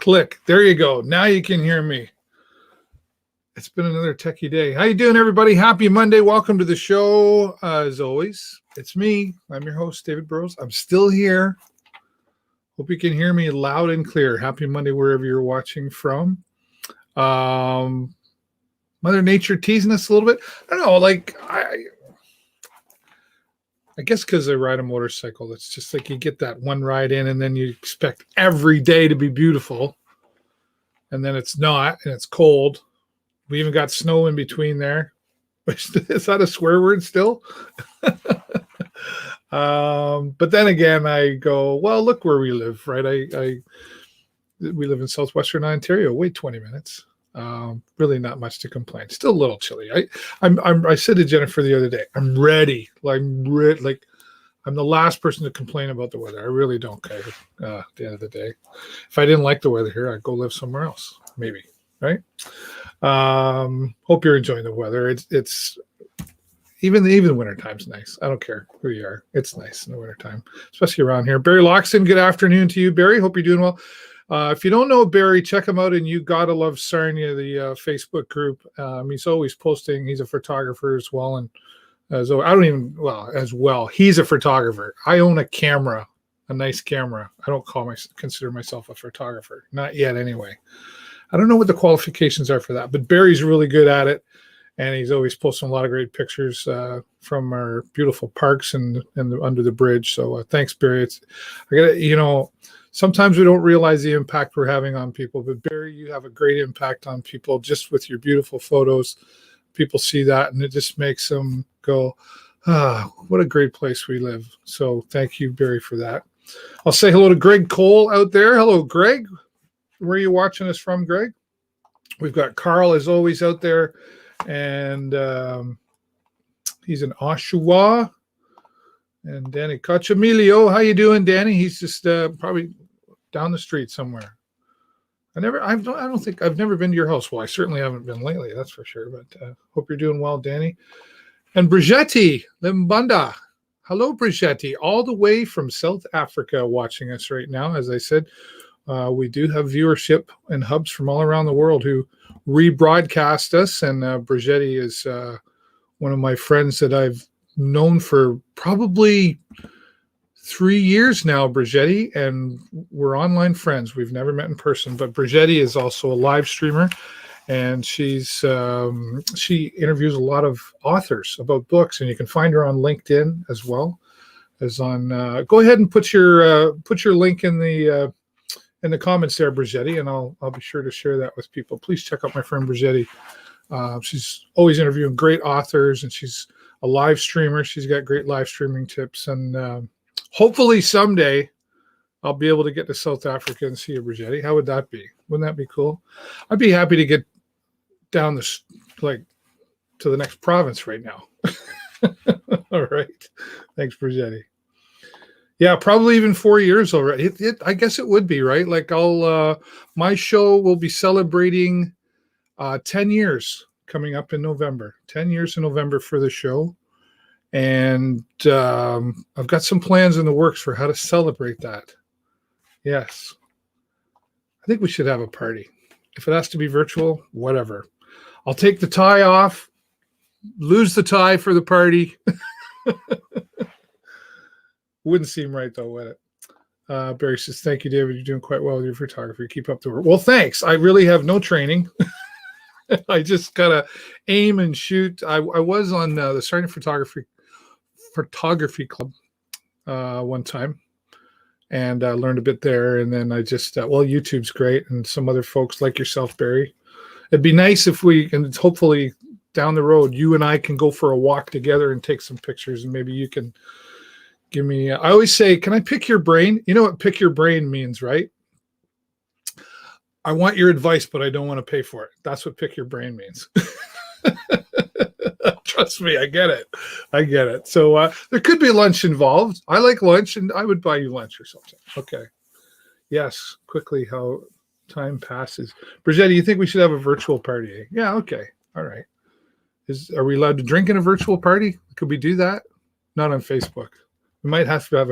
Click. There you go. Now you can hear me. It's been another techie day. How you doing, everybody? Happy Monday. Welcome to the show. As always, it's me. I'm your host, David Burrows. I'm still here. Hope you can hear me loud and clear. Happy Monday, wherever you're watching from. Mother Nature teasing us a little bit. I don't know, like I guess because I ride a motorcycle, it's just like you get that one ride in and then you expect every day to be beautiful. And then it's not, and it's cold. We even got snow in between there. Is that a swear word still? But then again, I go, well, look where we live, right? We live in southwestern Ontario. Wait 20 minutes. Really not much to complain. Still a little chilly. I said to Jennifer the other day, I'm ready. I'm the last person to complain about the weather. I really don't care. At the end of the day, if I didn't like the weather here, I'd go live somewhere else. Maybe, right? Hope you're enjoying the weather. It's even the wintertime's nice. I don't care who you are. It's nice in the wintertime, especially around here. Barry Loxton, good afternoon to you, Barry. Hope you're doing well. If you don't know Barry, check him out in You Gotta Love Sarnia, the Facebook group. He's always posting. He's a photographer as well. And as well, he's a photographer. I own a camera, a nice camera. I don't consider myself a photographer. Not yet, anyway. I don't know what the qualifications are for that, but Barry's really good at it. And he's always posting a lot of great pictures from our beautiful parks and under the bridge. So thanks, Barry. Sometimes we don't realize the impact we're having on people, but Barry, you have a great impact on people just with your beautiful photos. People see that and it just makes them go, what a great place we live. So thank you, Barry, for that. I'll say hello to Greg Cole out there. Hello, Greg. Where are you watching us from, Greg? We've got Carl, as always, out there. And he's in Oshawa. And Danny Cachamilio, how you doing, Danny? He's just probably down the street somewhere. I don't think I've never been to your house. Well, I certainly haven't been lately, that's for sure. But hope you're doing well, Danny. And Brigitte Limbanda. Hello, Brigitte, all the way from South Africa watching us right now. As I said, we do have viewership and hubs from all around the world who rebroadcast us. And Brigitte is one of my friends that I've known for probably 3 years now, Brigitte, and we're online friends. We've never met in person, but Brigitte is also a live streamer, and she interviews a lot of authors about books, and you can find her on LinkedIn as well as on. Go ahead and put your link in the comments there, Brigitte, and I'll be sure to share that with people. Please check out my friend Brigitte. She's always interviewing great authors, and she's a live streamer. She's got great live streaming tips, and hopefully someday I'll be able to get to South Africa and see you, Brigitte. How would that be? Wouldn't that be cool? I'd be happy to get down to the next province right now. All right. Thanks, Brigitte. Yeah, probably even 4 years already. I guess it would be, right? Like my show will be celebrating 10 years coming up in November. 10 years in November for the show. And I've got some plans in the works for how to celebrate that. Yes. I think we should have a party. If it has to be virtual, whatever. I'll take the tie off, lose the tie for the party. Wouldn't seem right, though, would it? Barry says, thank you, David. You're doing quite well with your photography. Keep up the work. Well, thanks. I really have no training. I just gotta aim and shoot. I was on the Sarnia Photography Club one time, and I learned a bit there. And then I just, YouTube's great, and some other folks like yourself, Barry. It'd be nice if we can, hopefully down the road, you and I can go for a walk together and take some pictures, and maybe you can give me. I always say, can I pick your brain? You know what pick your brain means, right? I want your advice, but I don't want to pay for it. That's what pick your brain means. Trust me, I get it. So there could be lunch involved. I like lunch, and I would buy you lunch or something. Okay. Yes, quickly how time passes. Brigitte, you think we should have a virtual party? Yeah, okay. All right. Are we allowed to drink in a virtual party? Could we do that? Not on Facebook. We might have to have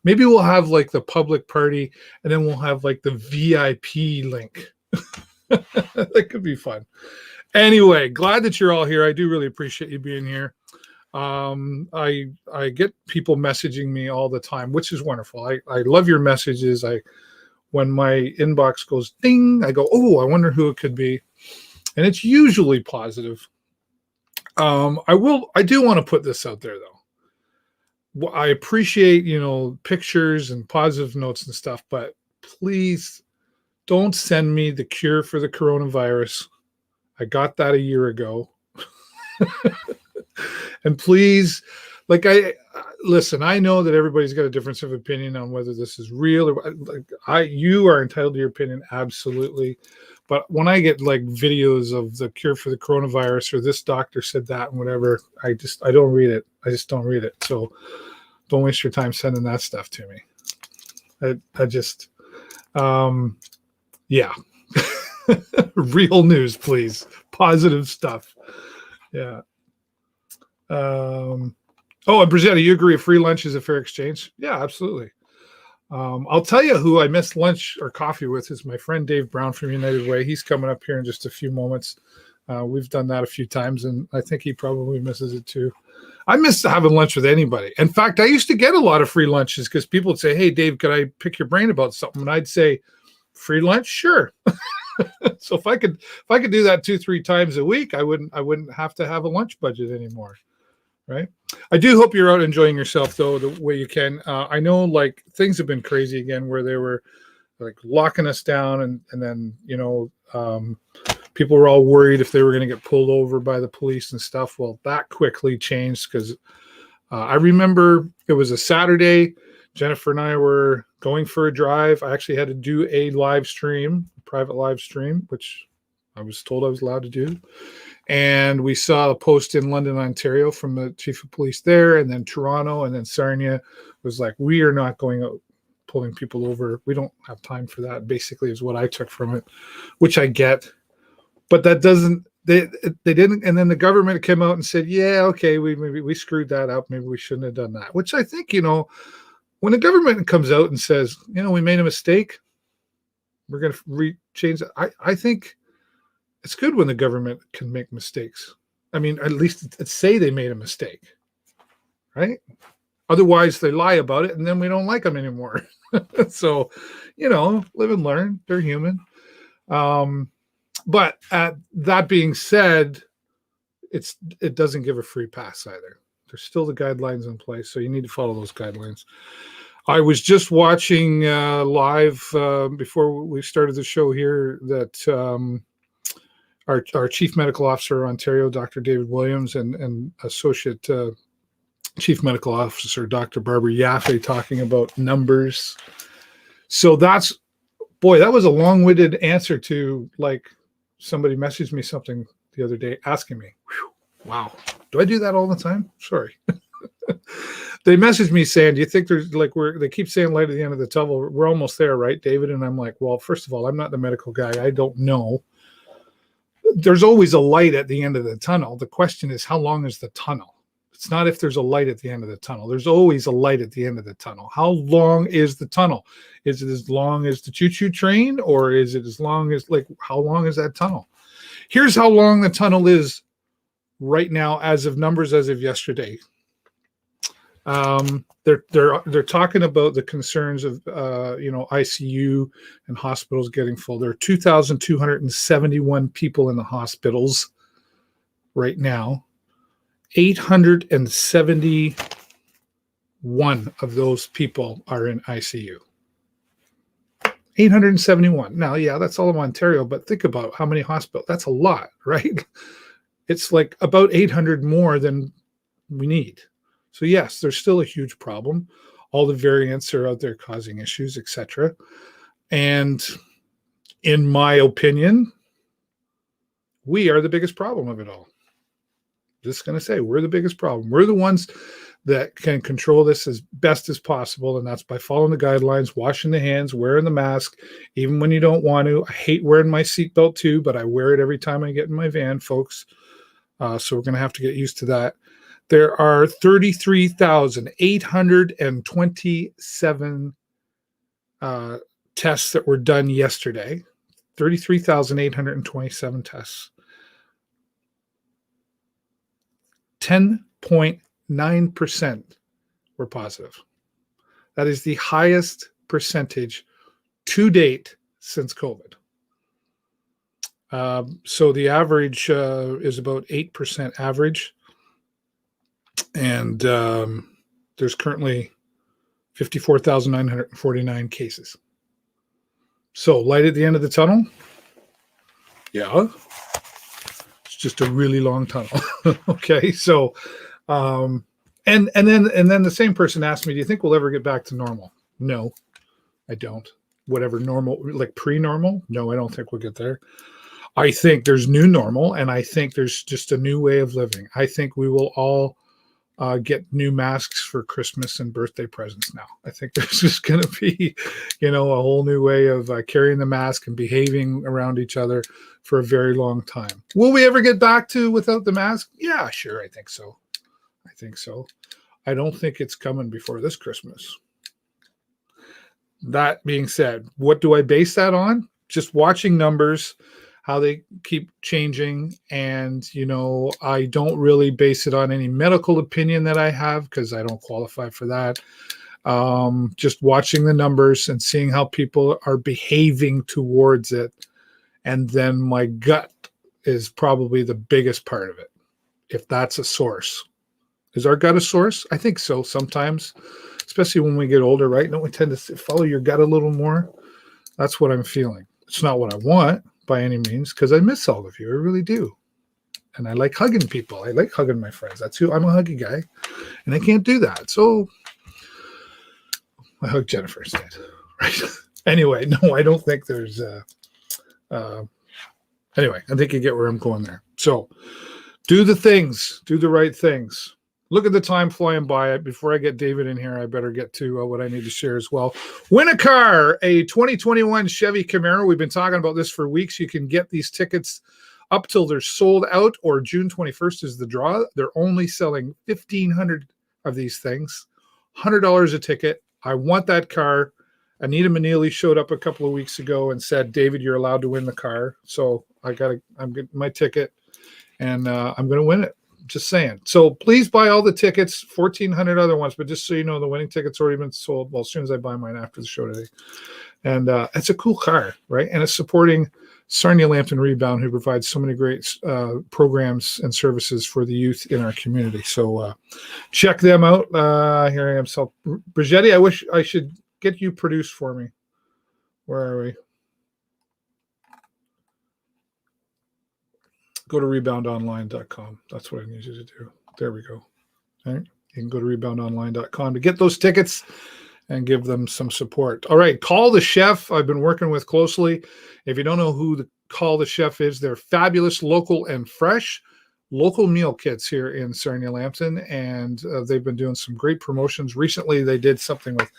maybe we'll have like the public party and then we'll have like the VIP link. That could be fun. Anyway, glad that you're all here. I do really appreciate you being here. I get people messaging me all the time, which is wonderful. I love your messages. When my inbox goes ding, I go, oh, I wonder who it could be. And it's usually positive. I do want to put this out there though. I appreciate, pictures and positive notes and stuff, but please don't send me the cure for the coronavirus. I got that a year ago. And please, listen, I know that everybody's got a difference of opinion on whether this is real or you are entitled to your opinion. Absolutely. But when I get like videos of the cure for the coronavirus or this doctor said that and whatever, I don't read it. I just don't read it. So don't waste your time sending that stuff to me. Yeah. Real news, please. Positive stuff. Yeah. And Brazetta, you agree a free lunch is a fair exchange? Yeah, absolutely. I'll tell you who I missed lunch or coffee with is my friend Dave Brown from United Way. He's coming up here in just a few moments. We've done that a few times, and I think he probably misses it too. I miss having lunch with anybody. In fact, I used to get a lot of free lunches because people would say, hey, Dave, could I pick your brain about something? And I'd say, free lunch? Sure. So if I could do that 2-3 times a week, I wouldn't have to have a lunch budget anymore. Right. I do hope you're out enjoying yourself, though, the way you can. I know things have been crazy again where they were locking us down and then, people were all worried if they were going to get pulled over by the police and stuff. Well, that quickly changed because I remember it was a Saturday. Jennifer and I were going for a drive. I actually had to do a private live stream, which I was told I was allowed to do. And we saw a post in London, Ontario from the chief of police there, and then Toronto, and then Sarnia was like, we are not going out pulling people over. We don't have time for that, basically, is what I took from it, which I get. But that doesn't, they didn't. And then the government came out and said, yeah, okay, we screwed that up. Maybe we shouldn't have done that, which I think, when the government comes out and says, we made a mistake, we're going to change it. I think it's good when the government can make mistakes. I mean, at least say they made a mistake, right? Otherwise, they lie about it, and then we don't like them anymore. So, live and learn. They're human. But that being said, it doesn't give a free pass either. There's still the guidelines in place, so you need to follow those guidelines. I was just watching live before we started the show here that our Chief Medical Officer of Ontario, Dr. David Williams, and Associate Chief Medical Officer, Dr. Barbara Yaffe, talking about numbers. So that was a long-winded answer to somebody messaged me something the other day asking me, wow, do I do that all the time? Sorry. They messaged me saying, do you think there's they keep saying light at the end of the tunnel? We're almost there, right, David? And I'm like, well, first of all, I'm not the medical guy. I don't know. There's always a light at the end of the tunnel. The question is, how long is the tunnel? It's not if there's a light at the end of the tunnel. There's always a light at the end of the tunnel. How long is the tunnel? Is it as long as the choo-choo train, or is it as long as how long is that tunnel? Here's how long the tunnel is right now as of yesterday. They're talking about the concerns of ICU and hospitals getting full. There are 2,271 people in the hospitals right now. 871 of those people are in ICU. 871. Now, yeah, that's all of Ontario, but think about how many hospitals. That's a lot, right? It's about 800 more than we need. So yes, there's still a huge problem. All the variants are out there causing issues, etc. And in my opinion, we are the biggest problem of it all. Just going to say, we're the biggest problem. We're the ones that can control this as best as possible, and that's by following the guidelines, washing the hands, wearing the mask, even when you don't want to. I hate wearing my seatbelt too, but I wear it every time I get in my van, folks. So we're going to have to get used to that. There are 33,827 tests that were done yesterday. 33,827 tests. 10.9% were positive. That is the highest percentage to date since COVID. So the average is about 8% average. And there's currently 54,949 cases. So light at the end of the tunnel? Yeah. It's just a really long tunnel. Okay. So, and then the same person asked me, do you think we'll ever get back to normal? No, I don't. Whatever normal, like pre-normal? No, I don't think we'll get there. I think there's new normal, and I think there's just a new way of living. I think we will all get new masks for Christmas and birthday presents now. I think there's just going to be, a whole new way of carrying the mask and behaving around each other for a very long time. Will we ever get back to without the mask? Yeah, sure. I think so. I don't think it's coming before this Christmas. That being said, what do I base that on? Just watching numbers, how they keep changing. And, I don't really base it on any medical opinion that I have because I don't qualify for that. Just watching the numbers and seeing how people are behaving towards it. And then my gut is probably the biggest part of it, if that's a source. Is our gut a source? I think so sometimes, especially when we get older, right? Don't we tend to follow your gut a little more? That's what I'm feeling. It's not what I want by any means, because I miss all of you. I really do. And I like hugging people. I like hugging my friends. That's who I'm a huggy guy. And I can't do that. So I hug Jennifer instead. Right. Anyway, no, I don't think there's anyway, I think you get where I'm going there. So do the things, do the right things. Look at the time flying by. Before I get David in here, I better get to what I need to share as well. Win a car, a 2021 Chevy Camaro. We've been talking about this for weeks. You can get these tickets up till they're sold out, or June 21st is the draw. They're only selling 1,500 of ththese things, $100 a ticket. I want that car. Anita Manili showed up a couple of weeks ago and said, David, you're allowed to win the car. So I'm getting my ticket, and I'm going to win it. Just saying. So please buy all the tickets, 1,400 other ones. But just so you know, the winning ticket's already been sold. Well, as soon as I buy mine after the show today. And it's a cool car, right? And it's supporting Sarnia-Lambton Rebound, who provides so many great programs and services for the youth in our community. So check them out. Here I am. So Brigetti, I wish I should get you produced for me. Where are we? Go to reboundonline.com. That's what I need you to do. There we go. All right. You can go to reboundonline.com to get those tickets and give them some support. All right. Call the Chef, I've been working with closely. If you don't know who the Call the Chef is, they're fabulous, local, and fresh local meal kits here in Sarnia-Lambton, and they've been doing some great promotions. Recently, they did something with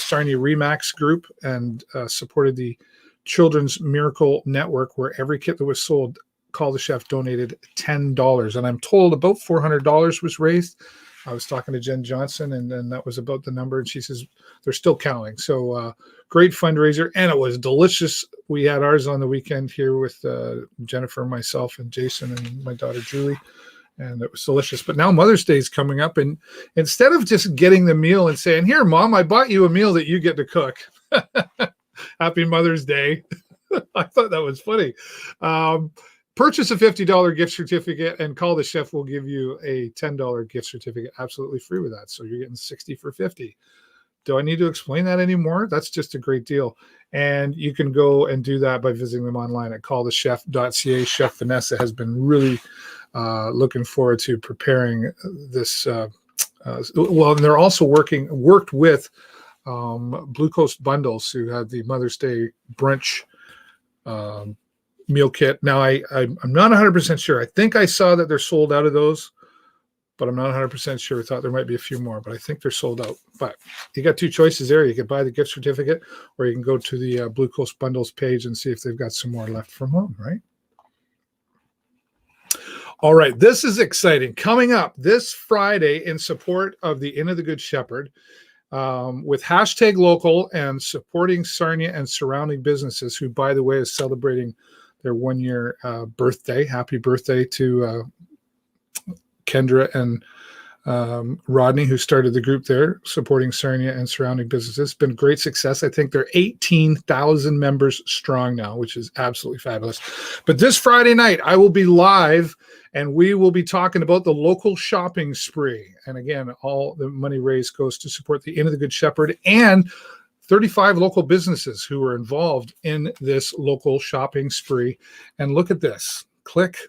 Sarnia Remax Group and supported the Children's Miracle Network, where every kit that was sold, Call the Chef donated $10, and I'm told about $400 was raised. I was talking to Jen Johnson, and then that was about the number, and she says they're still counting. So great fundraiser, and it was delicious. We had ours on the weekend here with Jennifer, myself, and Jason, and my daughter Julie, and it was delicious. But now Mother's Day is coming up, and instead of just getting the meal and saying, here, Mom, I bought you a meal that you get to cook. Happy Mother's Day. I thought that was funny. Purchase a $50 gift certificate, and Call the Chef will give you a $10 gift certificate absolutely free with that. So you're getting 60 for 50. Do I need to explain that anymore? That's just a great deal. And you can go and do that by visiting them online at callthechef.ca. Chef Vanessa has been really looking forward to preparing this. Well, and they're also worked with Blue Coast Bundles, who had the Mother's Day brunch meal kit. Now, I'm not 100% sure. I think I saw that they're sold out of those, but I'm not 100% sure. I thought there might be a few more, but I think they're sold out. But you got two choices there. You can buy the gift certificate, or you can go to the Blue Coast Bundles page and see if they've got some more left from home, right? All right, this is exciting. Coming up this Friday in support of the Inn of the Good Shepherd, with hashtag local and supporting Sarnia and surrounding businesses, who, by the way, is celebrating their 1-year birthday. Happy birthday to Kendra and Rodney, who started the group there, supporting Sarnia and surrounding businesses. It's been a great success. I think they're 18,000 members strong now, which is absolutely fabulous. But this Friday night, I will be live, and we will be talking about the local shopping spree. And again, all the money raised goes to support the Inn of the Good Shepherd and 35 local businesses who are involved in this local shopping spree. And look at this. Click.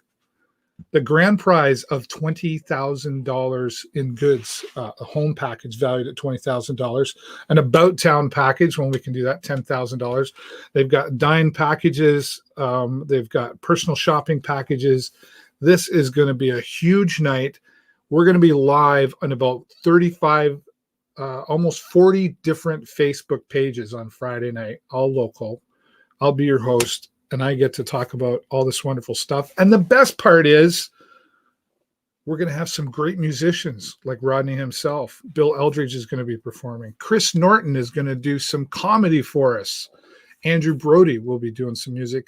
The grand prize of $20,000 in goods, a home package valued at $20,000, an About Town package, when we can do that, $10,000. They've got dine packages. They've got personal shopping packages. This is going to be a huge night. We're going to be live on about 35, almost 40 different Facebook pages on Friday night, all local. I'll be your host, and I get to talk about all this wonderful stuff. And the best part is we're going to have some great musicians like Rodney himself. Bill Eldridge is going to be performing. Chris Norton is going to do some comedy for us. Andrew Brody will be doing some music,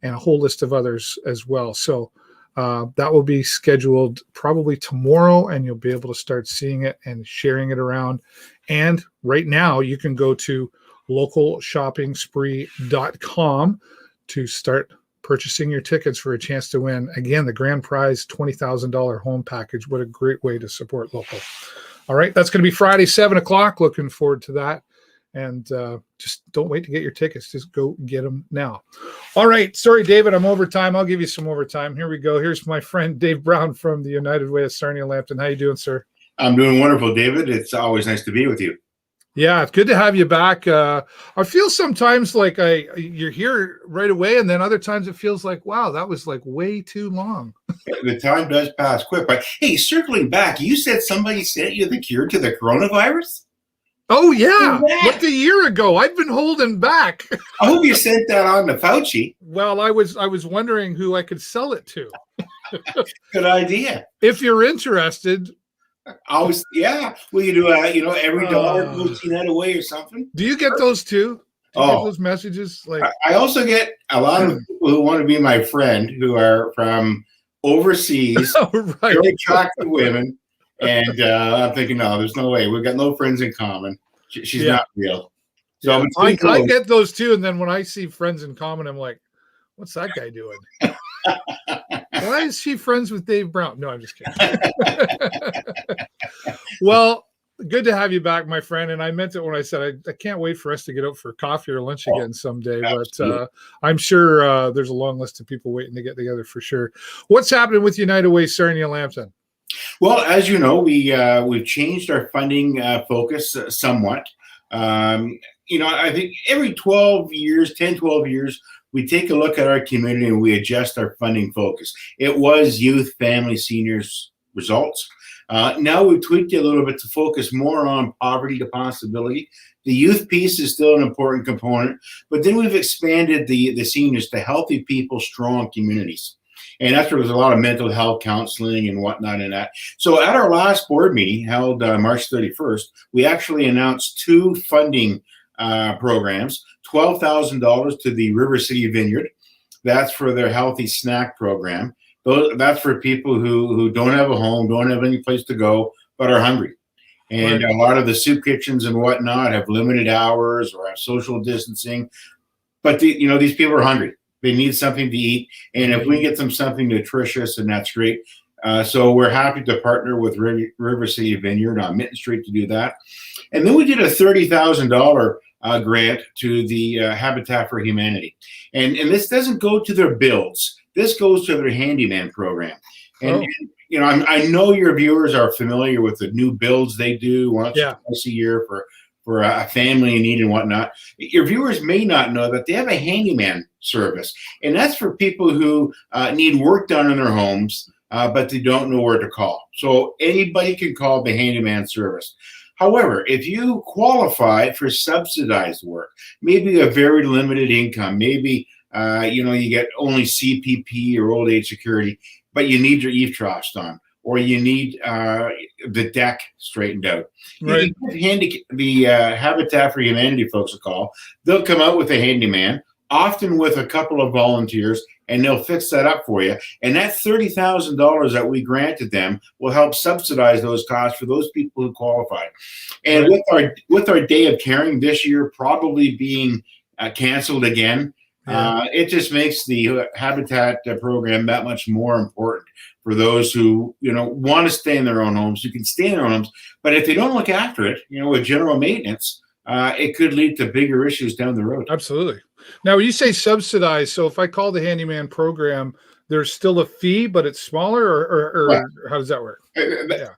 and a whole list of others as well. So that will be scheduled probably tomorrow, and you'll be able to start seeing it and sharing it around. And right now you can go to localshoppingspree.com to start purchasing your tickets for a chance to win. Again, the grand prize, $20,000 home package. What a great way to support local. All right, that's going to be Friday, 7 o'clock. Looking forward to that. And just don't wait to get your tickets. Just go get them now. All right. Sorry, David, I'm over time. I'll give you some overtime. Here we go. Here's my friend Dave Brown from the United Way of Sarnia-Lambton. How you doing, sir? I'm doing wonderful, David. It's always nice to be with you. Yeah, it's good to have you back. I feel sometimes like you're here right away, and then other times it feels like, wow, that was like way too long. The time does pass quick. But hey, circling back, you said somebody sent you the cure to the coronavirus? Oh, yeah. Like a year ago. I've been holding back. I hope you sent that on to Fauci. Well, I was wondering who I could sell it to. Good idea. If you're interested. Always, yeah. Will you do every dollar goes that away or something? Do you get those too? Do you get those messages? Like, I also get a lot of people who want to be my friend who are from overseas, right. Very attractive women, and I'm thinking, no, there's no way. We've got no friends in common. She's not real. So I get those too, and then when I see friends in common, I'm like, what's that guy doing? Why is she friends with Dave Brown? No, I'm just kidding. Well, good to have you back, my friend. And I meant it when I said I can't wait for us to get out for coffee or lunch again someday. Absolutely. But I'm sure there's a long list of people waiting to get together for sure. What's happening with United Way Sarnia-Lambton? Well, as you know, we've changed our funding focus somewhat. I think every 12 years, we take a look at our community and we adjust our funding focus. It was youth, family, seniors results. Now we've tweaked it a little bit to focus more on poverty to possibility. The youth piece is still an important component, but then we've expanded the seniors to healthy people, strong communities. And that's where there's a lot of mental health counseling and whatnot in that. So at our last board meeting held March 31st, we actually announced 2 funding programs. $12,000 to the River City Vineyard. That's for their healthy snack program. That's for people who don't have a home, don't have any place to go, but are hungry. And a lot of the soup kitchens and whatnot have limited hours or have social distancing. But these people are hungry. They need something to eat. And if we get them something nutritious, and that's great. So we're happy to partner with River City Vineyard on Minton Street to do that. And then we did a $30,000 grant to the Habitat for Humanity. And this doesn't go to their builds. This goes to their handyman program. And, I know your viewers are familiar with the new builds they do once or twice a year for a family in need and whatnot. Your viewers may not know that they have a handyman service. And that's for people who need work done in their homes, but they don't know where to call. So anybody can call the handyman service. However, if you qualify for subsidized work, maybe a very limited income, maybe you get only CPP or old age security, but you need your eave troughs done, or you need the deck straightened out. Right. The Habitat for Humanity folks a call. They'll come out with a handyman, often with a couple of volunteers, and they'll fix that up for you. And that $30,000 that we granted them will help subsidize those costs for those people who qualify. And with our Day of Caring this year probably being canceled again, it just makes the Habitat program that much more important for those who, want to stay in their own homes. You can stay in their own homes, but if they don't look after it, with general maintenance, it could lead to bigger issues down the road. Absolutely. Now, when you say subsidized, so if I call the handyman program, there's still a fee, but it's smaller, or how does that work?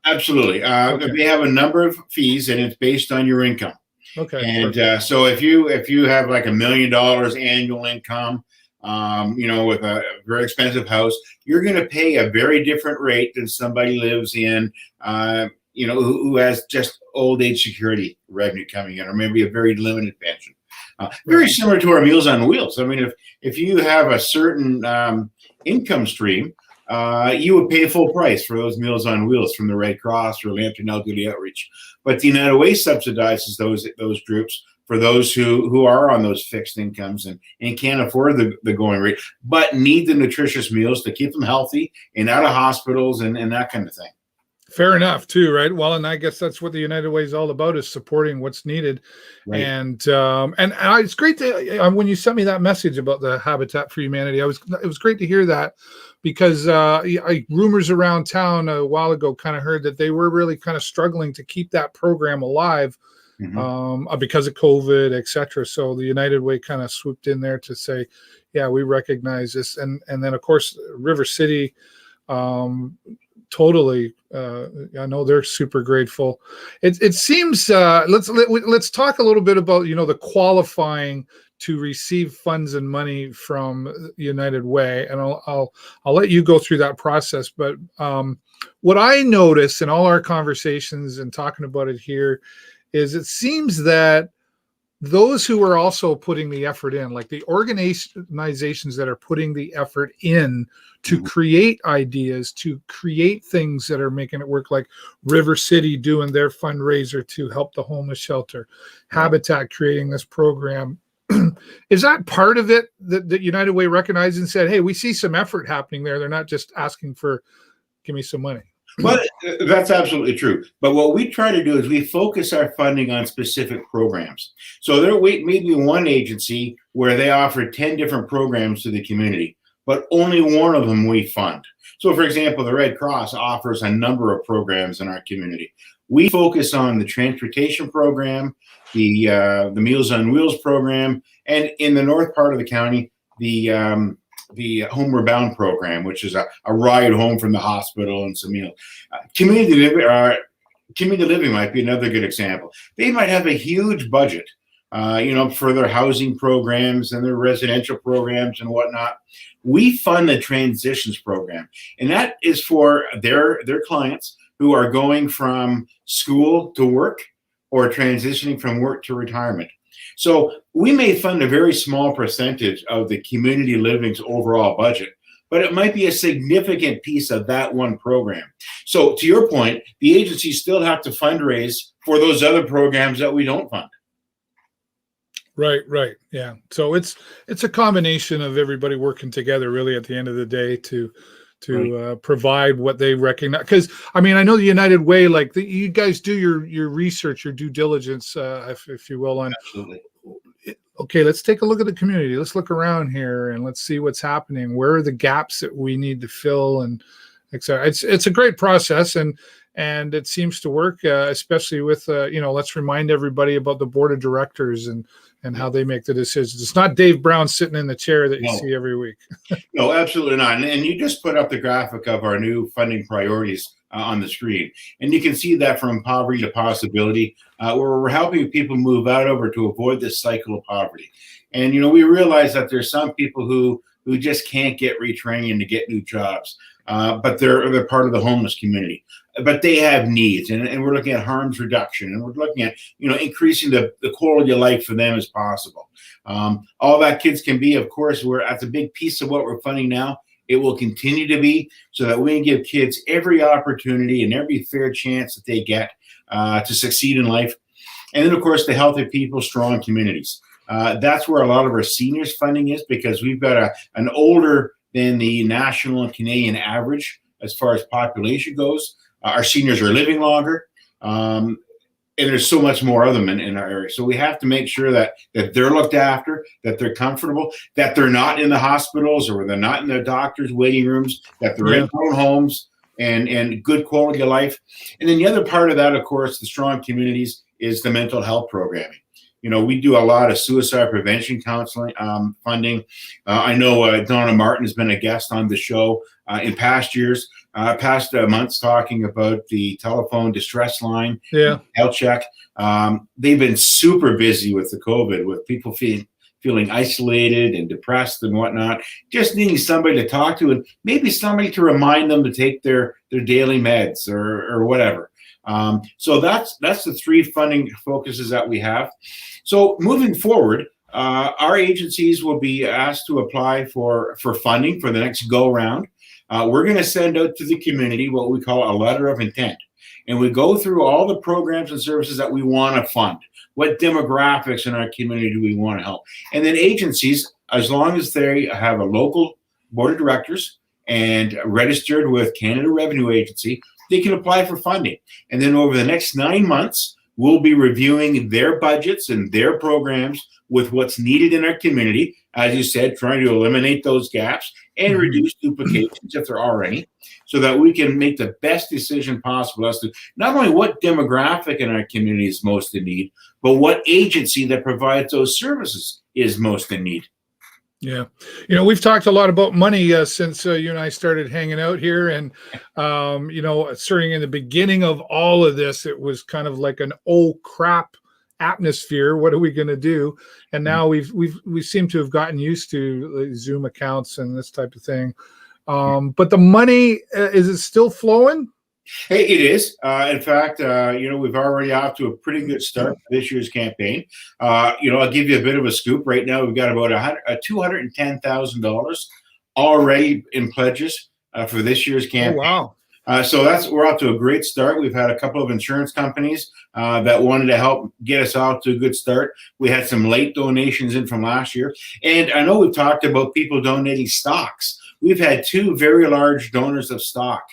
Absolutely. They have a number of fees, and it's based on your income. Okay. And so if you have like $1 million annual income, with a very expensive house, you're going to pay a very different rate than somebody lives in, who has just old age security revenue coming in, or maybe a very limited pension. Very similar to our Meals on Wheels. I mean, if you have a certain income stream, you would pay full price for those Meals on Wheels from the Red Cross or Lambton Elderly Outreach. But the United Way subsidizes those groups for those who are on those fixed incomes and can't afford the going rate, but need the nutritious meals to keep them healthy and out of hospitals and that kind of thing. Fair enough, too, right? Well, and I guess that's what the United Way is all about, is supporting what's needed. Right. And it's great to when you sent me that message about the Habitat for Humanity. It was great to hear that, because rumors around town a while ago kind of heard that they were really kind of struggling to keep that program alive because of COVID, etc. So the United Way kind of swooped in there to say, yeah, we recognize this, and then of course River City. Totally. I know they're super grateful. It seems let's talk a little bit about, the qualifying to receive funds and money from United Way. And I'll let you go through that process. But what I notice in all our conversations and talking about it here is it seems that those who are also putting the effort in, like the organizations that are putting the effort in to create ideas, to create things that are making it work, like River City doing their fundraiser to help the homeless shelter, Habitat creating this program. Is that part of it that United Way recognized and said, hey, we see some effort happening there. They're not just asking for, give me some money. Well, that's absolutely true. But what we try to do is we focus our funding on specific programs. So there may be one agency where they offer 10 different programs to the community, but only one of them we fund. So, for example, the Red Cross offers a number of programs in our community. We focus on the transportation program, the Meals on Wheels program, and in the north part of the county, the Homeward Bound program, which is a ride home from the hospital and some meals. Community living might be another good example. They might have a huge budget, for their housing programs and their residential programs and whatnot. We fund the transitions program, and that is for their clients who are going from school to work or transitioning from work to retirement. So we may fund a very small percentage of the community living's overall budget, but it might be a significant piece of that one program. So to your point, the agencies still have to fundraise for those other programs that we don't fund. Right. Yeah. So it's a combination of everybody working together, really, at the end of the day to provide what they recognize. Because I know the United Way, like you guys do your research, your due diligence, if you will, on. Absolutely. Okay, let's take a look at the community. Let's look around here and let's see what's happening. Where are the gaps that we need to fill, and etc. It's a great process, and it seems to work, especially with let's remind everybody about the board of directors and how they make the decisions. It's not Dave Brown sitting in the chair that you see every week. No, absolutely not. And you just put up the graphic of our new funding priorities on the screen. And you can see that from poverty to possibility, where we're helping people move out over to avoid this cycle of poverty. And, we realize that there's some people who just can't get retraining to get new jobs, but they're part of the homeless community. But they have needs, and we're looking at harms reduction, and we're looking at, increasing the quality of life for them as possible. All that kids can be, of course, that's a big piece of what we're funding now, It will continue to be, so that we can give kids every opportunity and every fair chance that they get to succeed in life. And then, of course, the healthy people, strong communities. That's where a lot of our seniors funding is, because we've got an older than the national and Canadian average as far as population goes. Our seniors are living longer. And there's so much more of them in our area. So we have to make sure that they're looked after, that they're comfortable, that they're not in the hospitals or they're not in the doctor's waiting rooms, that they're in their own homes and good quality of life. And then the other part of that, of course, the strong communities, is the mental health programming. We do a lot of suicide prevention counseling funding. I know Donna Martin has been a guest on the show in past years, past months, talking about the telephone distress line, health check. They've been super busy with the COVID, with people feeling isolated and depressed and whatnot, just needing somebody to talk to, and maybe somebody to remind them to take their daily meds or whatever. So that's the three funding focuses that we have. So moving forward, our agencies will be asked to apply for funding for the next go round. We're going to send out to the community what we call a letter of intent. And we go through all the programs and services that we want to fund. What demographics in our community do we want to help? And then agencies, as long as they have a local board of directors and registered with Canada Revenue Agency, they can apply for funding. And then over the next 9 months, we'll be reviewing their budgets and their programs with what's needed in our community. As you said, trying to eliminate those gaps and reduce duplications if there are any, so that we can make the best decision possible as to not only what demographic in our community is most in need, but what agency that provides those services is most in need. Yeah. We've talked a lot about money since you and I started hanging out here. And, starting in the beginning of all of this, it was kind of like an, oh, crap atmosphere. What are we going to do? And now we seem to have gotten used to Zoom accounts and this type of thing. But the money, is it still flowing? Hey, it is. In fact, we've already off to a pretty good start for this year's campaign. I'll give you a bit of a scoop. Right now, we've got about $210,000 already in pledges for this year's campaign. Oh, wow. So we're off to a great start. We've had a couple of insurance companies that wanted to help get us off to a good start. We had some late donations in from last year. And I know we've talked about people donating stocks. We've had 2 very large donors of stock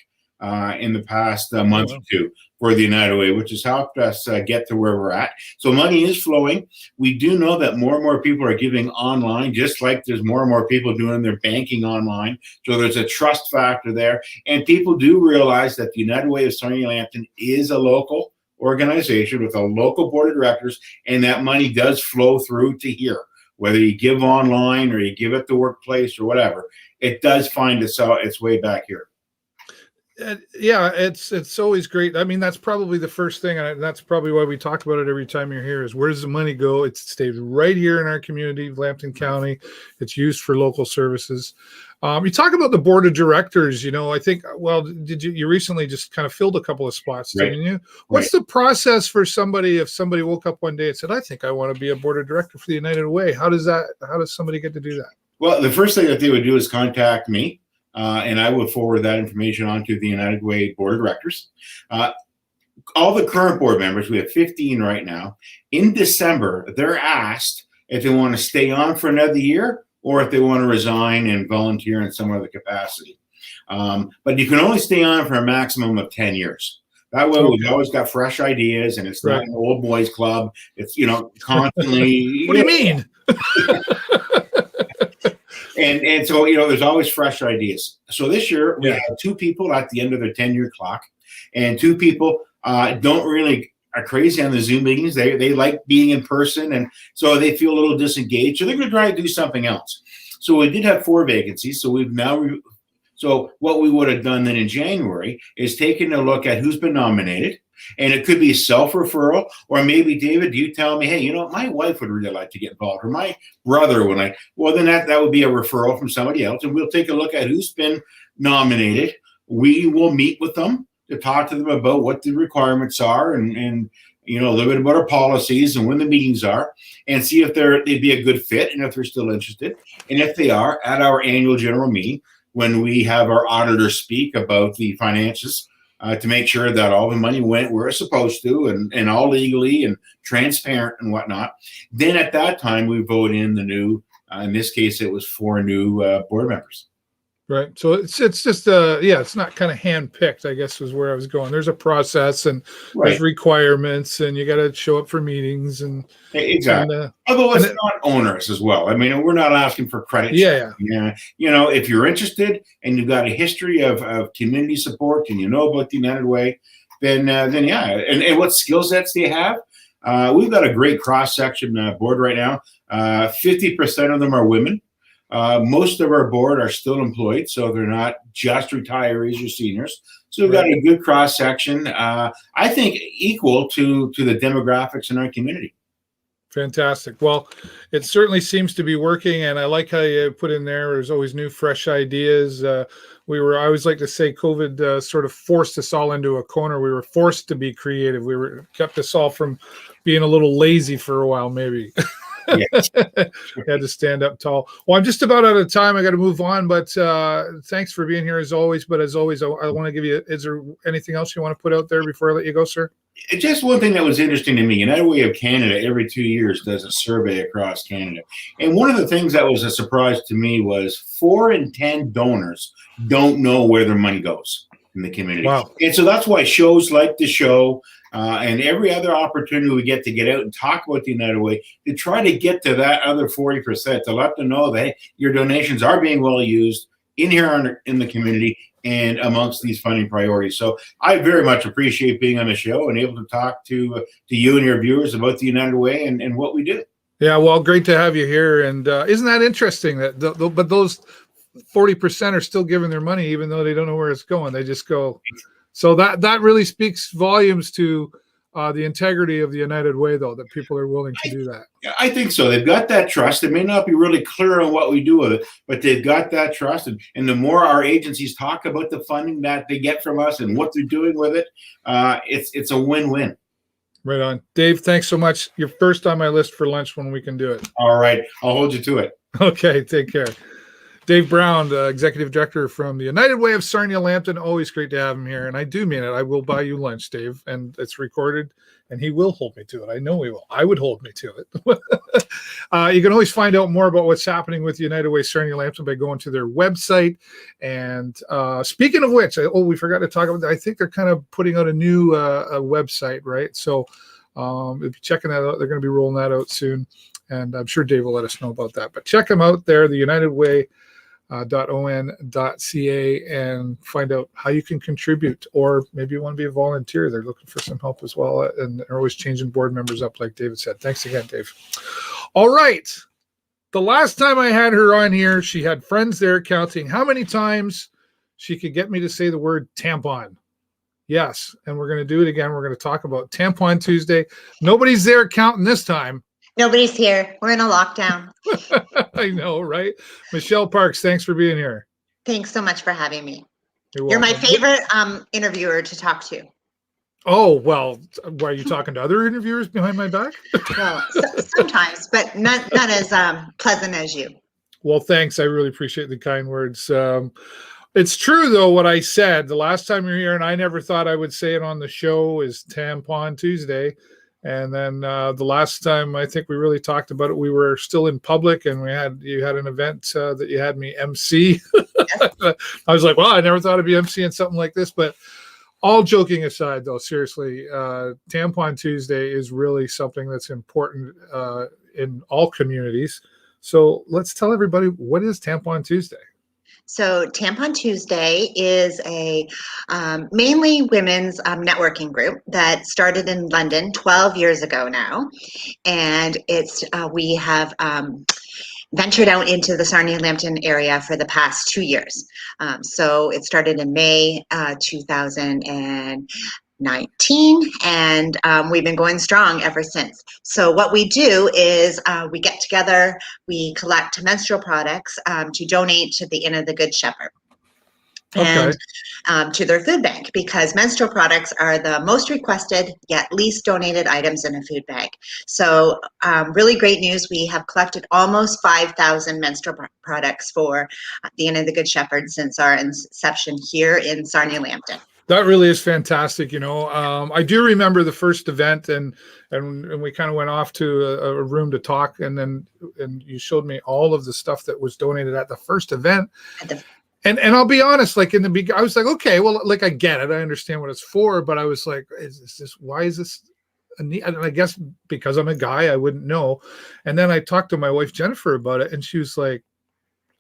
in the past month or two for the United Way, which has helped us get to where we're at. So money is flowing. We do know that more and more people are giving online, just like there's more and more people doing their banking online. So there's a trust factor there. And people do realize that the United Way of Sarnia-Lambton is a local organization with a local board of directors, and that money does flow through to here. Whether you give online or you give at the workplace or whatever, it does find its way back here. Yeah, it's always great. I mean, that's probably the first thing, and that's probably why we talk about it every time you're here, is where does the money go? It stays right here in our community, Lambton County. It's used for local services. You talk about the board of directors. I think, did you recently just kind of filled a couple of spots, didn't you? What's the process for somebody, if somebody woke up one day and said, I think I want to be a board of director for the United Way? How does somebody get to do that? Well, the first thing that they would do is contact me. And I will forward that information on to the United Way Board of Directors. All the current board members, we have 15 right now. In December, they're asked if they want to stay on for another year or if they want to resign and volunteer in some other capacity. But you can only stay on for a maximum of 10 years. That way, we've always got fresh ideas, and it's not an old boys club. It's, constantly. What do you mean? And so, there's always fresh ideas. So this year we had 2 people at the end of their 10-year clock, and 2 people are crazy on the Zoom meetings. They like being in person, and so they feel a little disengaged. So they're going to try to do something else. So we did have 4 vacancies. So we've now. So what we would have done then in January is taken a look at who's been nominated. And it could be self-referral, or maybe, David, you tell me, hey, my wife would really like to get involved, or my brother would like. Well, then that would be a referral from somebody else, and we'll take a look at who's been nominated. We will meet with them to talk to them about what the requirements are, and a little bit about our policies and when the meetings are, and see if they'd be a good fit and if they're still interested. And if they are, at our annual general meeting, when we have our auditor speak about the finances to make sure that all the money went where it's supposed to and all legally and transparent and whatnot. Then at that time, we vote in the new, in this case, it was 4 new board members. Right. So it's just it's not kind of hand picked, I guess was where I was going. There's a process and there's requirements and you got to show up for meetings and exactly. And, although it's not onerous as well. I mean, we're not asking for credit. Yeah. You know, if you're interested and you've got a history of community support and you know about the United Way, then yeah. And what skill sets do you have? We've got a great cross section board right now. 50% of them are women. Most of our board are still employed, so they're not just retirees or seniors. So we've got a good cross section. I think equal to the demographics in our community. Fantastic. Well, it certainly seems to be working, and I like how you put in there's always new, fresh ideas. I always like to say COVID sort of forced us all into a corner. We were forced to be creative. Kept us all from being a little lazy for a while, maybe. Yes. Had to stand up tall. Well, I'm just about out of time. I got to move on, but thanks for being here as always. But as always, I want to give you, is there anything else you want to put out there before I let you go, sir? Just one thing that was interesting to me, United Way of Canada every 2 years does a survey across Canada. And one of the things that was a surprise to me was 4 in 10 donors don't know where their money goes in the community. Wow. And so that's why shows like the show and every other opportunity we get to get out and talk about the United Way, to try to get to that other 40%, to let them know that hey, your donations are being well used in here in the community and amongst these funding priorities. So I very much appreciate being on the show and able to talk to you and your viewers about the United Way and what we do. Yeah, well, great to have you here. And isn't that interesting that but those 40% are still giving their money even though they don't know where it's going. They just go. So that really speaks volumes to the integrity of the United Way, though, that people are willing to do that. I think so. They've got that trust. They may not be really clear on what we do with it, but they've got that trust. And the more our agencies talk about the funding that they get from us and what they're doing with it, it's a win-win. Right on. Dave, thanks so much. You're first on my list for lunch when we can do it. All right. I'll hold you to it. Okay. Take care. Dave Brown, the Executive Director from the United Way of Sarnia-Lambton. Always great to have him here. And I do mean it. I will buy you lunch, Dave. And it's recorded, and he will hold me to it. I know he will. I would hold me to it. You can always find out more about what's happening with United Way Sarnia-Lambton by going to their website. And speaking of which, we forgot to talk about that. I think they're kind of putting out a new website, right? So if you're checking that out, they're going to be rolling that out soon. And I'm sure Dave will let us know about that. But check them out there, the United Way. .on.ca and find out how you can contribute, or maybe you want to be a volunteer. They're looking for some help as well, and they're always changing board members up, like David said. Thanks again, Dave. All right. The last time I had her on here, she had friends there counting how many times she could get me to say the word tampon. Yes, and we're going to do it again. We're going to talk about Tampon Tuesday. Nobody's there counting this time. Nobody's here. We're in a lockdown. I know, right? Michelle Parks, thanks for being here. Thanks so much for having me. You're my favorite interviewer to talk to. Oh, well, why are you talking to other interviewers behind my back? Well, sometimes, but not as pleasant as you. Well, thanks. I really appreciate the kind words. It's true, though, what I said the last time you were here, and I never thought I would say it on the show, is Tampon Tuesday. And then the last time I think we really talked about it, we were still in public, and you had an event that you had me MC. Yes. I was like, well, I never thought I'd be MCing something like this. But all joking aside, though, seriously, Tampon Tuesday is really something that's important in all communities. So let's tell everybody, what is Tampon Tuesday? So Tampon Tuesday is a mainly women's networking group that started in London 12 years ago now. And we have ventured out into the Sarnia-Lambton area for the past 2 years. So it started in May 2019, and we've been going strong ever since. So what we do is we get together, we collect menstrual products to donate to the Inn of the Good Shepherd. Okay. and to their food bank, because menstrual products are the most requested yet least donated items in a food bank. So really great news. We have collected almost 5,000 menstrual products for the Inn of the Good Shepherd since our inception here in Sarnia-Lambton. That really is fantastic. I do remember the first event, and we kind of went off to a room to talk, and you showed me all of the stuff that was donated at the first event. And I'll be honest, like in the beginning, I was like, okay, well, like I get it, I understand what it's for, but I was like, why is this a need? And I guess because I'm a guy, I wouldn't know. And then I talked to my wife Jennifer about it, and she was like,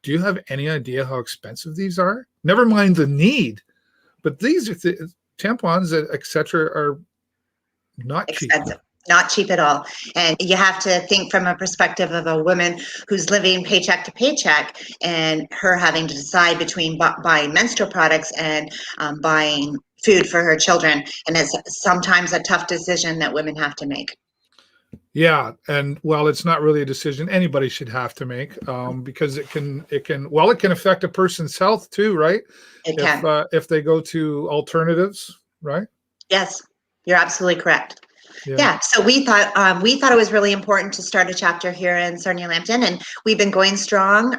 "Do you have any idea how expensive these are? Never mind the need." But these tampons, etc., are not expensive. cheap. Not cheap at all. And you have to think from a perspective of a woman who's living paycheck to paycheck, and her having to decide between buying menstrual products and buying food for her children. And it's sometimes a tough decision that women have to make. Yeah, and well, it's not really a decision anybody should have to make, because it can affect a person's health too, right? It can. If they go to alternatives, right? Yes, you're absolutely correct. Yeah, so we thought it was really important to start a chapter here in Sarnia-Lambton, and we've been going strong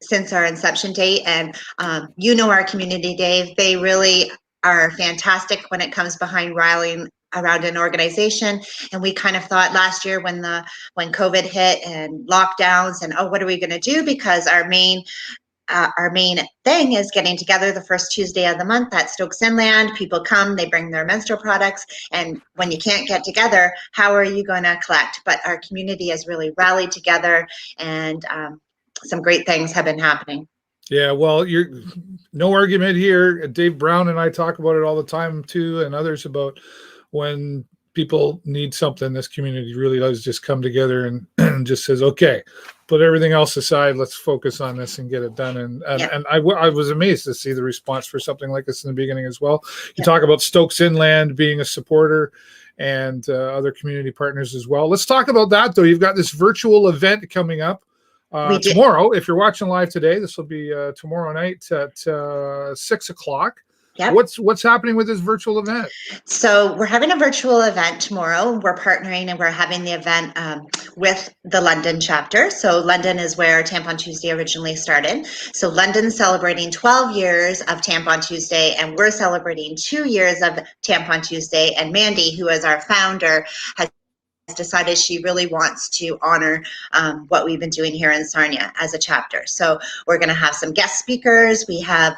since our inception date. And our community, Dave. They really are fantastic when it comes behind rallying around an organization. And we kind of thought last year when COVID hit and lockdowns, and what are we going to do? Because our main thing is getting together the first Tuesday of the month at Stokes Inland. People come, they bring their menstrual products, and when you can't get together, how are you going to collect? But our community has really rallied together, and some great things have been happening. Yeah, well, no argument here. Dave Brown and I talk about it all the time too, and others, about when people need something, this community really does just come together and just says, okay, put everything else aside, let's focus on this and get it done. And I was amazed to see the response for something like this in the beginning as well. You talk about Stokes Inland being a supporter, and other community partners as well. Let's talk about that, though. You've got this virtual event coming up tomorrow. If you're watching live today, this will be tomorrow night at 6:00. Yep. What's happening with this virtual event? So we're having a virtual event tomorrow. We're partnering, and we're having the event with the London chapter. So London is where Tampon Tuesday originally started. So London's celebrating 12 years of Tampon Tuesday, and we're celebrating 2 years of Tampon Tuesday. And Mandy, who is our founder, has decided she really wants to honor what we've been doing here in Sarnia as a chapter. So we're going to have some guest speakers. We have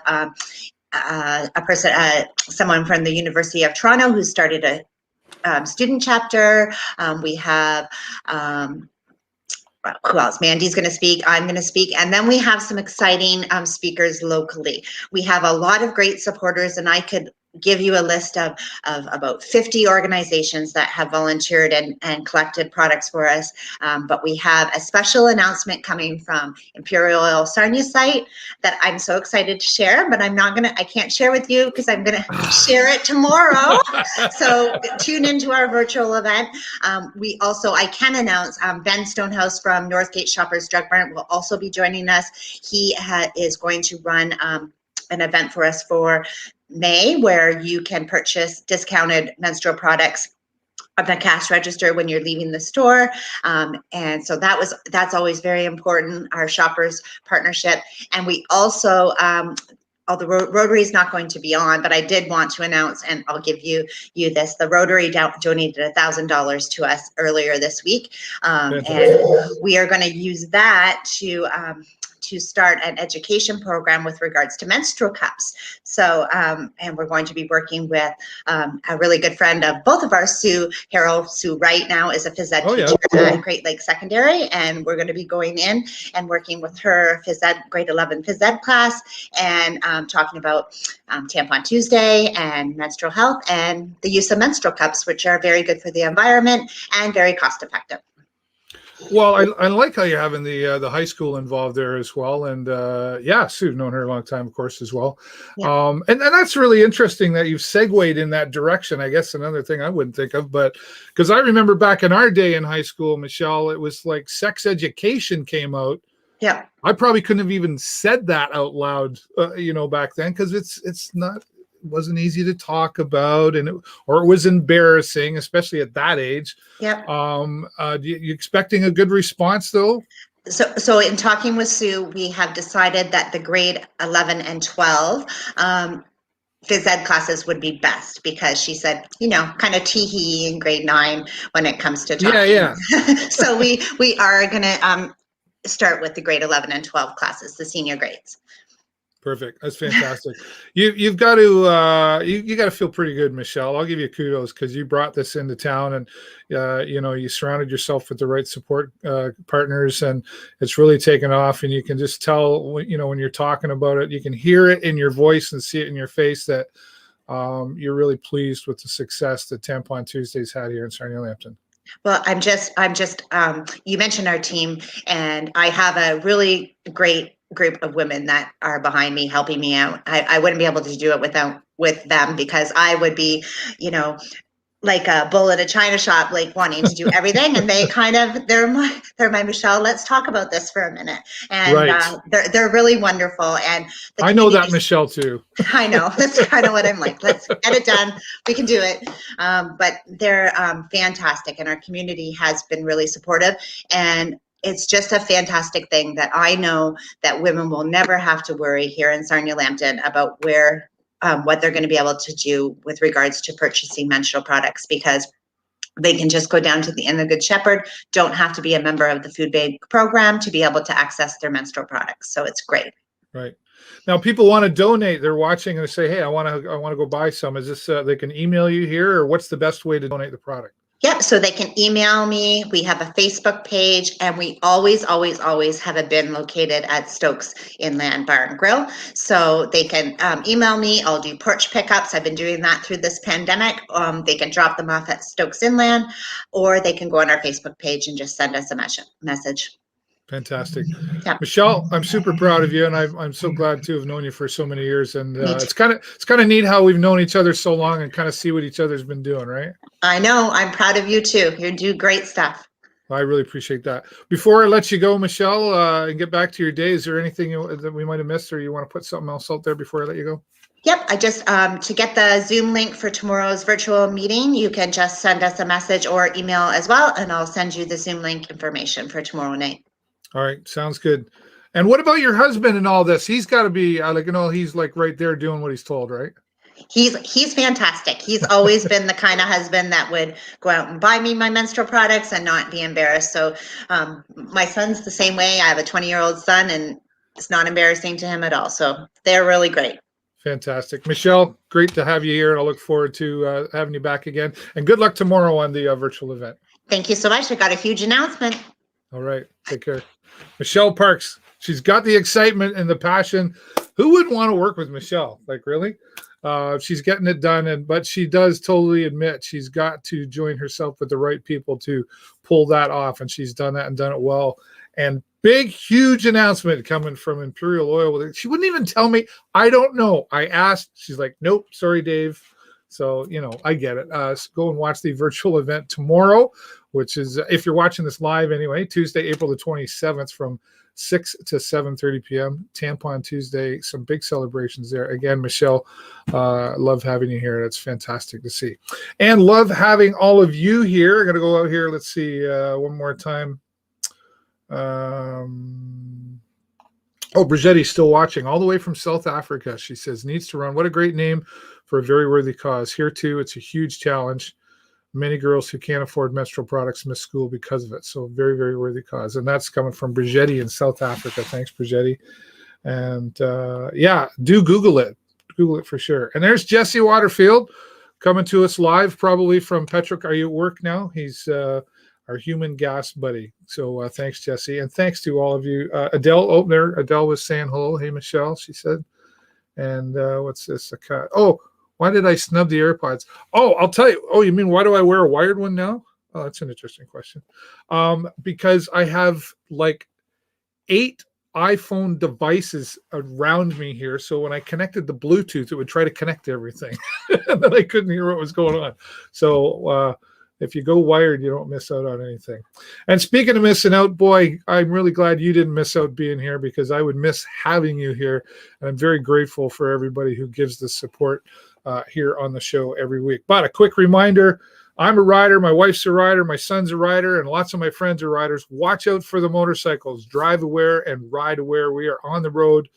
someone from the University of Toronto who started a student chapter. We have who else? Mandy's going to speak. I'm going to speak. And then we have some exciting speakers locally. We have a lot of great supporters, and I could give you a list of about 50 organizations that have volunteered and collected products for us. But we have a special announcement coming from Imperial Oil Sarnia site that I'm so excited to share, but I can't share with you because I'm going to share it tomorrow. So tune into our virtual event. I can announce Ben Stonehouse from Northgate Shoppers Drug Mart will also be joining us. He is going to run an event for us for May, where you can purchase discounted menstrual products on the cash register when you're leaving the store. And so that's always very important, our shoppers partnership. And we also, the Rotary is not going to be on, but I did want to announce, and I'll give you this, the Rotary donated $1,000 to us earlier this week. And we are going to use that to start an education program with regards to menstrual cups. So, and we're going to be working with a really good friend of both of ours, Sue Harrell. Sue right now is a phys ed teacher at Great Lakes Secondary, and we're going to be going in and working with her phys ed, grade 11 phys ed class, and talking about Tampon Tuesday and menstrual health and the use of menstrual cups, which are very good for the environment and very cost effective. Well, I like how you're having the high school involved there as well. And Sue's known her a long time, of course, as well. Yeah. And that's really interesting that you've segued in that direction. I guess another thing I wouldn't think of, but because I remember back in our day in high school, Michelle, it was like sex education came out Yeah. I probably couldn't have even said that out loud, back then, because it wasn't easy to talk about, or it was embarrassing, especially at that age. Yeah. You expecting a good response though? So in talking with Sue, we have decided that the grade 11 and 12 phys ed classes would be best, because she said, kind of tee-hee in grade 9 when it comes to talking. Yeah. So we are going to start with the grade 11 and 12 classes, the senior grades. Perfect. That's fantastic. You've got to you got to feel pretty good, Michelle. I'll give you kudos, because you brought this into town, and you surrounded yourself with the right support partners, and it's really taken off. And you can just tell when you're talking about it, you can hear it in your voice and see it in your face that you're really pleased with the success that Tampon Tuesday's had here in Sarnia-Lambton. Well, I'm just you mentioned our team, and I have a really great group of women that are behind me, helping me out. I wouldn't be able to do it with them, because I would be, like a bull in a china shop, like wanting to do everything. And they're my Michelle, let's talk about this for a minute. And right. They're really wonderful. And I know that, Michelle, too. I know, that's kind of what I'm like. Let's get it done. We can do it. But they're fantastic. And our community has been really supportive. And it's just a fantastic thing that I know that women will never have to worry here in Sarnia-Lambton about what they're going to be able to do with regards to purchasing menstrual products, because they can just go down to the Inn of the Good Shepherd, don't have to be a member of the food bank program to be able to access their menstrual products. So it's great. Right. Now, people want to donate. They're watching and they say, hey, I want to go buy some. Is this, they can email you here, or what's the best way to donate the product? Yep. So they can email me. We have a Facebook page, and we always have a bin located at Stokes Inland Bar and Grill. So they can email me. I'll do porch pickups. I've been doing that through this pandemic. They can drop them off at Stokes Inland, or they can go on our Facebook page and just send us a message. Fantastic. Yeah. Michelle, I'm super proud of you, and I'm so glad to have known you for so many years. And it's kind of neat how we've known each other so long and kind of see what each other's been doing, right? I know. I'm proud of you too. You do great stuff. I really appreciate that. Before I let you go, Michelle, and get back to your day, is there anything that we might have missed, or you want to put something else out there before I let you go? Yep. I just, to get the Zoom link for tomorrow's virtual meeting, you can just send us a message or email as well, and I'll send you the Zoom link information for tomorrow night. All right. Sounds good. And what about your husband and all this? He's got to be he's like right there doing what he's told, right? He's fantastic. He's always been the kind of husband that would go out and buy me my menstrual products and not be embarrassed. So my son's the same way. I have a 20-year-old son, and it's not embarrassing to him at all. So they're really great. Fantastic. Michelle, great to have you here, and I look forward to having you back again. And good luck tomorrow on the virtual event. Thank you so much. I got a huge announcement. All right. Take care. Michelle Parks. She's got the excitement and the passion. Who wouldn't want to work with Michelle? Like, really? She's getting it done, but she does totally admit she's got to join herself with the right people to pull that off, and she's done that and done it well. And big, huge announcement coming from Imperial Oil. She wouldn't even tell me. I don't know. I asked. She's like, nope, sorry, Dave. So, I get it. Go and watch the virtual event tomorrow, which is, if you're watching this live anyway, Tuesday, April the 27th from 6 to 7:30 p.m. Tampon Tuesday. Some big celebrations there. Again, Michelle, love having you here. That's fantastic to see. And love having all of you here. I'm going to go out here. Let's see one more time. Brigitte's still watching all the way from South Africa. She says, needs to run. What a great name for a very worthy cause. Here, too, it's a huge challenge. Many girls who can't afford menstrual products miss school because of it. So very, very worthy cause. And that's coming from Brigitte in South Africa. Thanks, Brigitte. And do Google it. Google it for sure. And there's Jesse Waterfield coming to us live, probably from Petroc. Are you at work now? He's our human gas buddy. So thanks, Jesse. And thanks to all of you. Adele, there. Adele was saying hello. Hey, Michelle, she said. And what's this? Why did I snub the AirPods? Oh, I'll tell you. Oh, you mean why do I wear a wired one now? Oh, that's an interesting question. Because I have like 8 iPhone devices around me here. So when I connected the Bluetooth, it would try to connect to everything. And then I couldn't hear what was going on. So If you go wired, you don't miss out on anything. And speaking of missing out, boy, I'm really glad you didn't miss out being here, because I would miss having you here. And I'm very grateful for everybody who gives the support here on the show every week. But a quick reminder, I'm a rider, my wife's a rider, my son's a rider, and lots of my friends are riders. Watch out for the motorcycles. Drive aware and ride aware. We are on the road.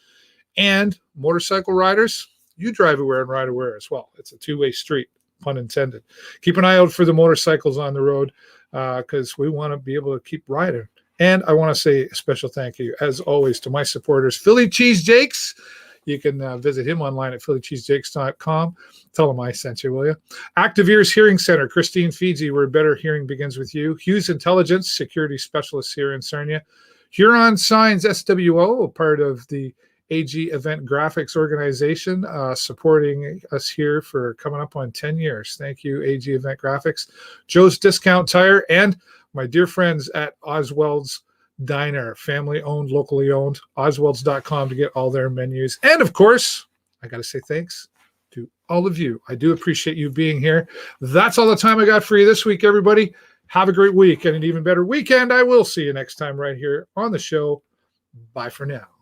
And motorcycle riders, you drive aware and ride aware as well. It's a two-way street, pun intended. Keep an eye out for the motorcycles on the road, because we want to be able to keep riding. And I want to say a special thank you, as always, to my supporters, Philly Cheese Jakes. You can visit him online at phillycheesejakes.com. Tell him I sent you, will you? Active Ears Hearing Center, Christine Fiji, where better hearing begins with you. Hughes Intelligence, security specialists here in Sarnia. Huron Signs SWO, a part of the AG Event Graphics organization, supporting us here for coming up on 10 years. Thank you, AG Event Graphics. Joe's Discount Tire, and my dear friends at Oswald's Diner, family owned, locally owned, oswalds.com to get all their menus. And of course, I got to say thanks to all of you. I do appreciate you being here. That's all the time I got for you this week, everybody. Have a great week and an even better weekend. I will see you next time right here on the show. Bye for now.